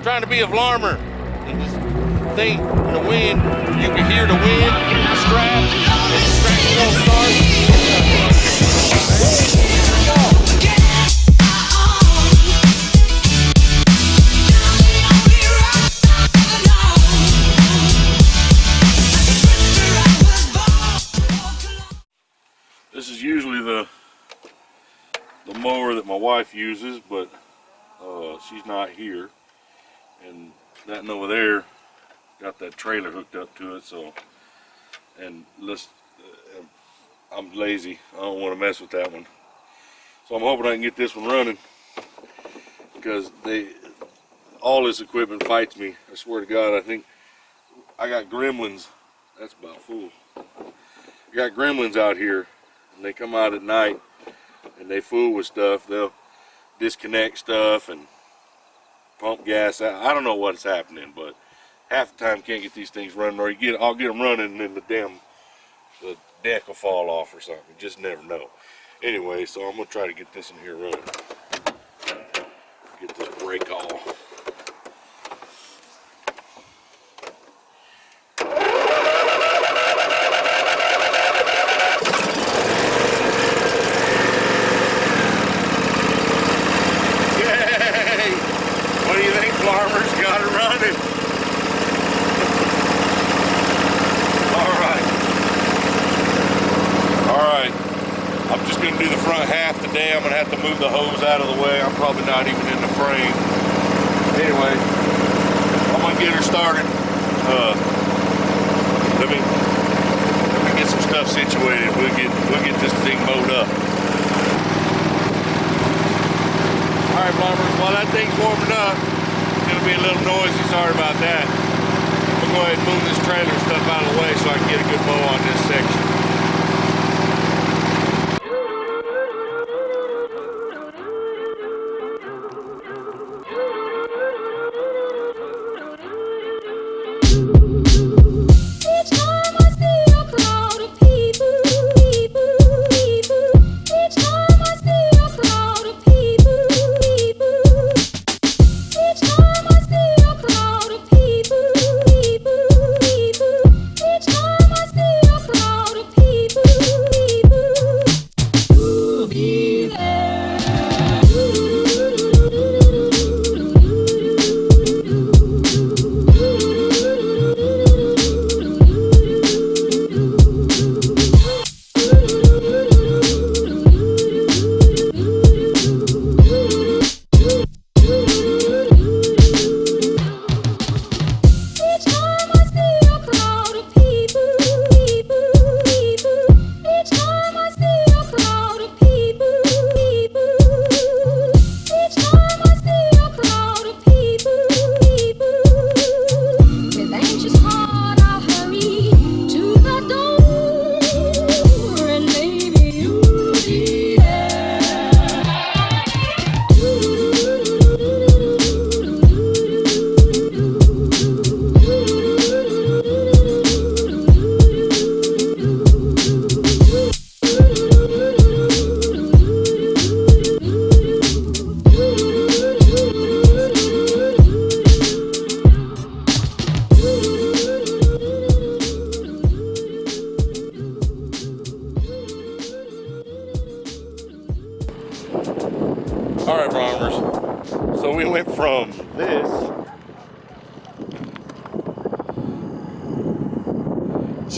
trying to be a vlarmer. And this thing, the wind, you can hear the wind, the strap, and the strap won't start. This is usually the mower that my wife uses, but she's not here, and that one over there got that trailer hooked up to it. So, and I'm lazy. I don't want to mess with that one. So I'm hoping I can get this one running, because all this equipment fights me. I swear to God, I think I got gremlins. That's about full. I got gremlins out here, and they come out at night and they fool with stuff. They'll disconnect stuff and pump gas out. I don't know what's happening, but half the time can't get these things running, or I'll get them running and then the deck will fall off or something. You just never know. Anyway, so I'm gonna try to get this in here running. Get this brake off. I'm gonna have to move the hose out of the way. I'm probably not even in the frame. Anyway, I'm gonna get her started. Let me get some stuff situated. We'll get this thing mowed up. All right, farmers. While that thing's warming up, it's gonna be a little noisy. Sorry about that. I'm gonna go ahead and move this trailer and stuff out of the way so I can get a good mow on this section. Alright, farmers, so we went from this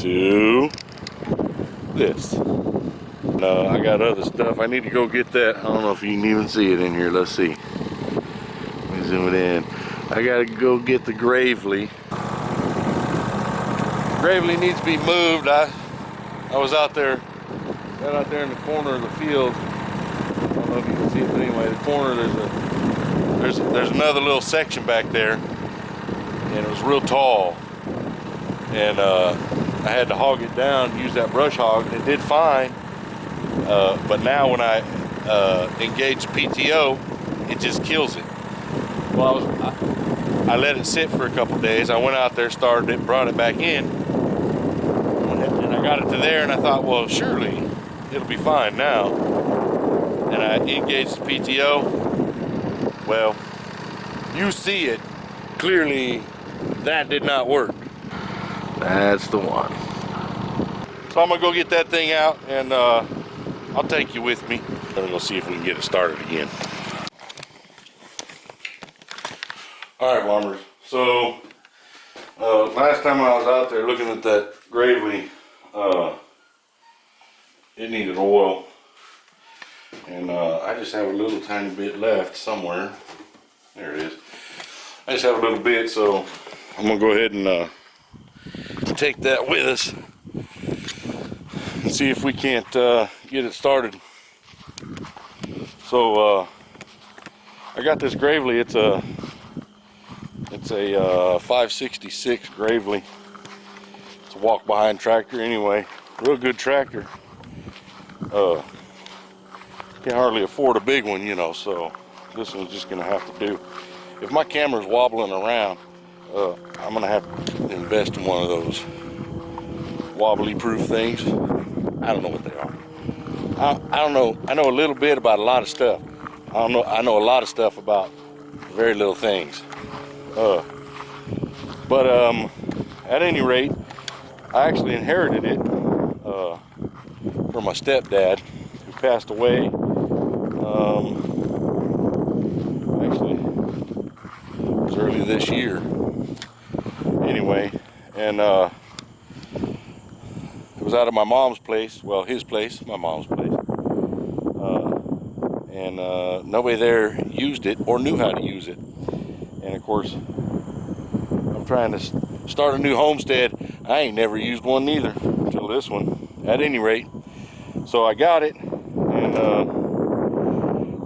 to this. I got other stuff. I need to go get that. I don't know if you can even see it in here. Let's see. Let me zoom it in. I gotta go get the Gravely. Gravely needs to be moved. I was out there, right out there in the corner of the field. I don't know if you can see it, but anyway, the corner, there's another little section back there, and it was real tall, and I had to hog it down, use that brush hog, and it did fine. But now when I engage PTO, it just kills it. Well, I let it sit for a couple days. I went out there, started it, brought it back in, and I got it to there, and I thought, well, surely it'll be fine now. And I engaged the PTO. Well, you see it, clearly that did not work. That's the one. So I'm gonna go get that thing out, and I'll take you with me. I'm gonna go see if we can get it started again. All right, Bombers. So last time I was out there looking at that gravely, it needed oil, and I just have a little tiny bit left somewhere. There it is. I just have a little bit, so I'm gonna go ahead and take that with us and see if we can't get it started. So I got this gravely. It's a 566 gravely. It's a walk behind tractor anyway. Real good tractor. Can't hardly afford a big one, you know, so this one's just gonna have to do. If my camera's wobbling around, I'm gonna have to invest in one of those wobbly proof things. I don't know what they are. I don't know. I know a little bit about a lot of stuff. I know a lot of stuff about very little things. But at any rate, I actually inherited it from my stepdad, who passed away. Actually, it was early this year. Anyway, and it was out of my mom's place. Well, his place, my mom's place. And nobody there used it or knew how to use it. And of course, I'm trying to start a new homestead. I ain't never used one neither until this one, at any rate. So I got it, and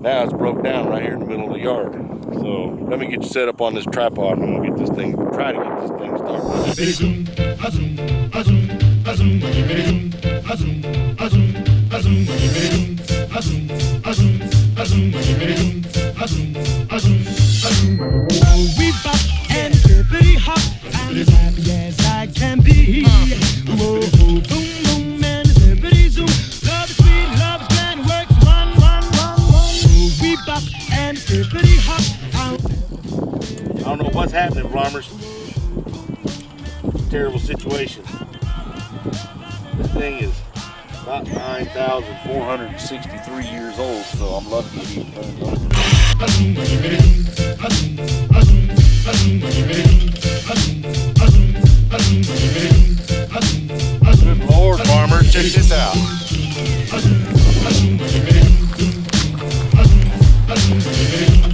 now it's broke down right here in the middle of the yard. So let me get you set up on this tripod, and I'm gonna get this thing, try to get this thing started. We bop and pretty hot and as happy as I can be. Whoa, boom, boom, and pretty zoom. Love is sweet, love is grand, works one. We bop and pretty hot. I don't know what's happening, Vlommers. Terrible situation. This thing is about 9,463 years old, so I'm lucky to be turned on. Good Lord, farmer, check this out.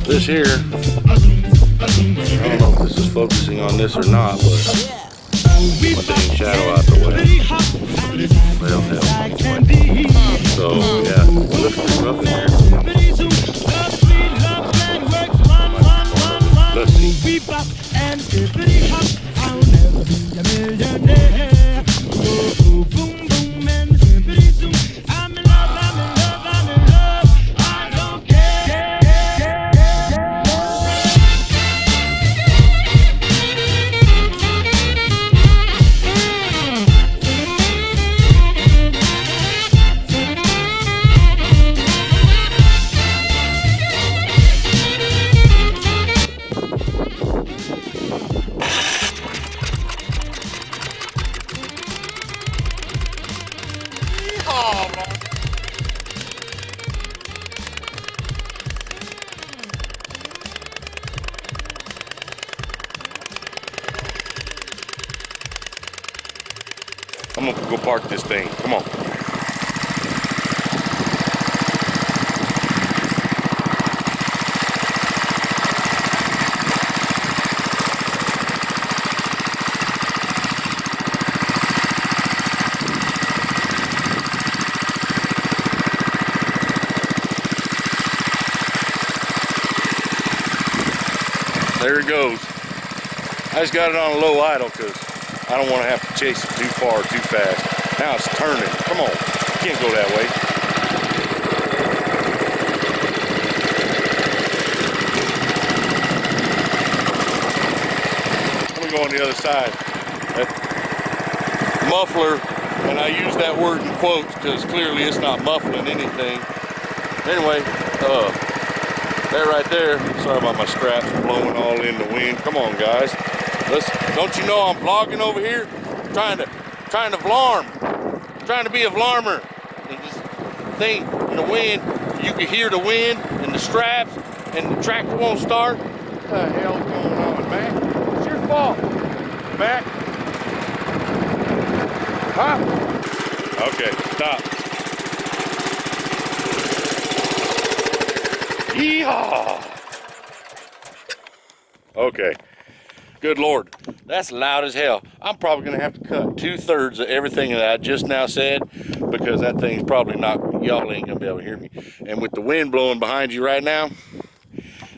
This here, I don't know if this is focusing on this or not, but my dang shadow out the way. Well, hell. So, yeah, it looks pretty rough in there. Let's see. I'll never be a millionaire. Boom, boom, and pretty soon. I'm in love. I don't care. I'm gonna go park this thing. Come on. There it goes. I just got it on a low idle because I don't want to have to chase it too far, too fast. Now it's turning. Come on. You can't go that way. Let me go on the other side. That muffler, and I use that word in quotes because clearly it's not muffling anything. Anyway, That right there, sorry about my straps blowing all in the wind. Come on, guys. Don't you know I'm vlogging over here? Trying to vlorm. Trying to be a vlormer. And this thing in the wind, you can hear the wind and the straps, and the tractor won't start. What the hell's going on, Mac? It's your fault, Mac. Huh? Okay, stop. Yeehaw! Okay. Good Lord, that's loud as hell. I'm probably gonna have to cut 2/3 of everything that I just now said, because that thing's probably not, y'all ain't gonna be able to hear me. And with the wind blowing behind you right now,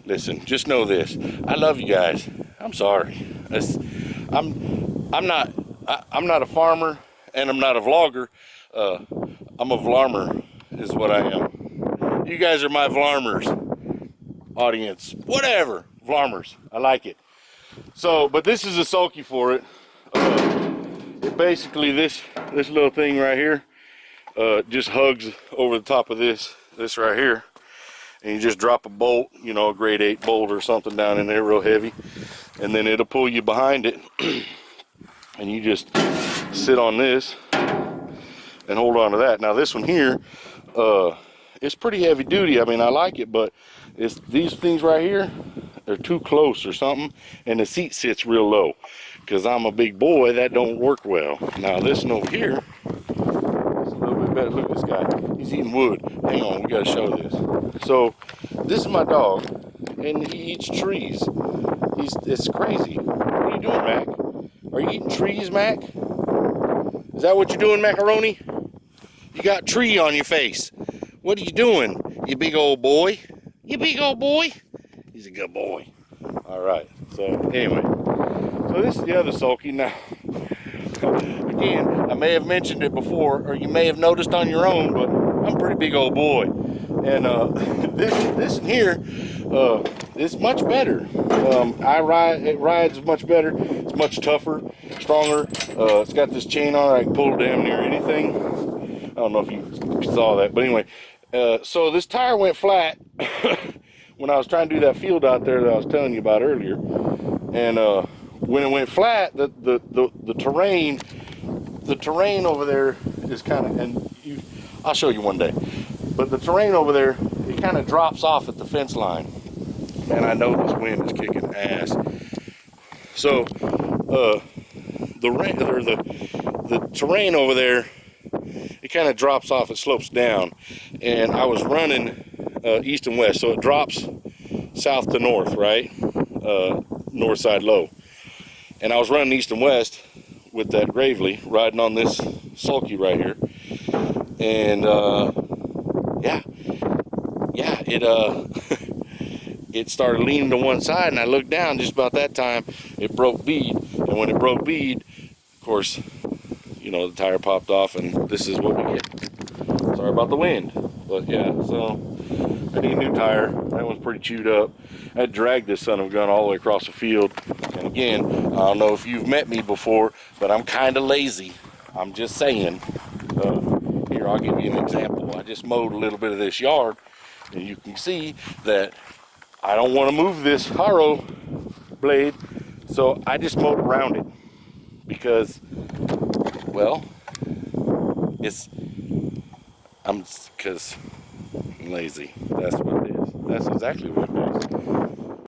listen, just know this. I love you guys. I'm sorry. I'm not a farmer and I'm not a vlogger. I'm a vlormer is what I am. You guys are my vlormers. Audience, whatever, vlormers. I like it. So, but this is a sulky for it. It basically, this little thing right here just hugs over the top of this right here, and you just drop a bolt, you know, a grade 8 bolt or something down in there real heavy, and then it'll pull you behind it, and you just sit on this and hold on to that. Now this one here, it's pretty heavy duty. I mean, I like it, but it's these things right here, they're too close or something, and the seat sits real low. Because I'm a big boy, that don't work well. Now this one over here, it's a little bit better. Look at this guy, he's eating wood. Hang on, we gotta show this. So this is my dog, and he eats trees. It's crazy. What are you doing, Mac? Are you eating trees, Mac? Is that what you're doing, Macaroni? You got tree on your face. What are you doing, you big old boy? You big old boy? He's a good boy. All right, so anyway. So this is the other sulky. Now, again, I may have mentioned it before, or you may have noticed on your own, but I'm a pretty big old boy. And this in here is much better. It rides much better. It's much tougher, stronger. It's got this chain on it. I can pull damn near anything. I don't know if you saw that, but anyway. So this tire went flat when I was trying to do that field out there that I was telling you about earlier. And when it went flat, the terrain over there is kind of, and I'll show you one day. But the terrain over there, it kind of drops off at the fence line. And I know this wind is kicking ass. So the terrain over there, it kind of drops off, it slopes down. And I was running east and west, so it drops south to north, right? North side low. And I was running east and west with that Gravely, riding on this sulky right here. And it started leaning to one side, and I looked down. Just about that time, it broke bead. And when it broke bead, of course, you know, the tire popped off, and this is what we get. Sorry about the wind, but yeah, so I need a new tire. That one's pretty chewed up. I dragged this son of a gun all the way across the field. And again, I don't know if you've met me before, but I'm kind of lazy. I'm just saying. Here, I'll give you an example. I just mowed a little bit of this yard, and you can see that I don't want to move this harrow blade, so I just mowed around it because, well, I'm lazy. That's what it is. That's exactly what it is.